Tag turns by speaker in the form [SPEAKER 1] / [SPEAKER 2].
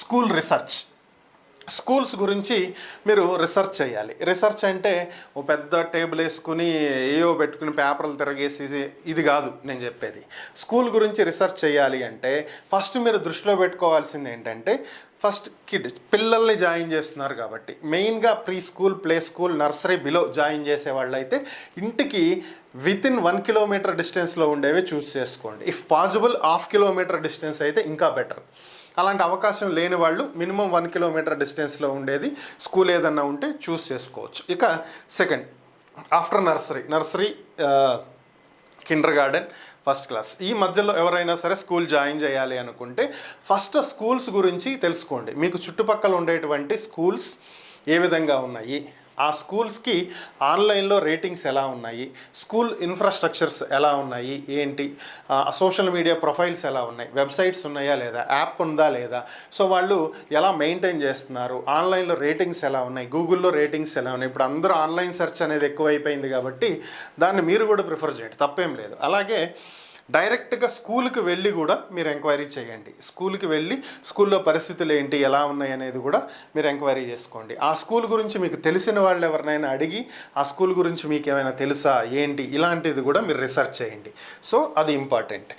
[SPEAKER 1] School research. Schools గురించి మీరు research చేయాలి. రీసెర్చ్ అంటే ఓ పెద్ద టేబుల్ వేసుకుని ఏయో పెట్టుకుని పేపర్లు తిరగేసి ఇది కాదు నేను చెప్పేది. స్కూల్ గురించి రీసెర్చ్ చేయాలి అంటే ఫస్ట్ మీరు దృష్టిలో పెట్టుకోవాల్సింది ఏంటంటే, ఫస్ట్ పిల్లల్ని జాయిన్ చేస్తున్నారు కాబట్టి మెయిన్గా pre school, play school, nursery below join చేసే వాళ్ళు అయితే ఇంటికి వితిన్ 1 కిలోమీటర్ డిస్టెన్స్లో ఉండేవి చూస్ చేసుకోండి. ఇఫ్ పాసిబుల్ 1/2 కిలోమీటర్ డిస్టెన్స్ అయితే ఇంకా బెటర్. అలాంటి అవకాశం లేని వాళ్ళు మినిమం 1 కిలోమీటర్ డిస్టెన్స్లో ఉండేది స్కూల్ ఏదన్నా ఉంటే చూస్ చేసుకోవచ్చు. ఇక second, after nursery, Kinder garden, first class, ఈ మధ్యలో ఎవరైనా సరే స్కూల్ జాయిన్ చేయాలి అనుకుంటే ఫస్ట్ స్కూల్స్ గురించి తెలుసుకోండి. మీకు చుట్టుపక్కల ఉండేటువంటి స్కూల్స్ ఏ విధంగా ఉన్నాయి, ఆ స్కూల్స్కి ఆన్లైన్లో రేటింగ్స్ ఎలా ఉన్నాయి, స్కూల్ ఇన్ఫ్రాస్ట్రక్చర్స్ ఎలా ఉన్నాయి, ఏంటి, సోషల్ మీడియా ప్రొఫైల్స్ ఎలా ఉన్నాయి, వెబ్సైట్స్ ఉన్నాయా లేదా, యాప్ ఉందా లేదా, సో వాళ్ళు ఎలా మెయింటైన్ చేస్తున్నారు, ఆన్లైన్లో రేటింగ్స్ ఎలా ఉన్నాయి, గూగుల్లో రేటింగ్స్ ఎలా ఉన్నాయి. ఇప్పుడు అందరూ ఆన్లైన్ సెర్చ్ అనేది ఎక్కువైపోయింది కాబట్టి దాన్ని మీరు కూడా ప్రిఫర్ చేయండి, తప్పేం లేదు. అలాగే డైరెక్ట్గా స్కూల్కి వెళ్ళి కూడా మీరు ఎంక్వైరీ చేయండి. స్కూల్కి వెళ్ళి స్కూల్లో పరిస్థితులు ఏంటి, ఎలా ఉన్నాయి అనేది కూడా మీరు ఎంక్వైరీ చేసుకోండి. ఆ స్కూల్ గురించి మీకు తెలిసిన వాళ్ళు ఎవరినైనా అడిగి ఆ స్కూల్ గురించి మీకు ఏమైనా తెలుసా ఏంటి, ఇలాంటిది కూడా మీరు రీసెర్చ్ చేయండి. సో అది ఇంపార్టెంట్.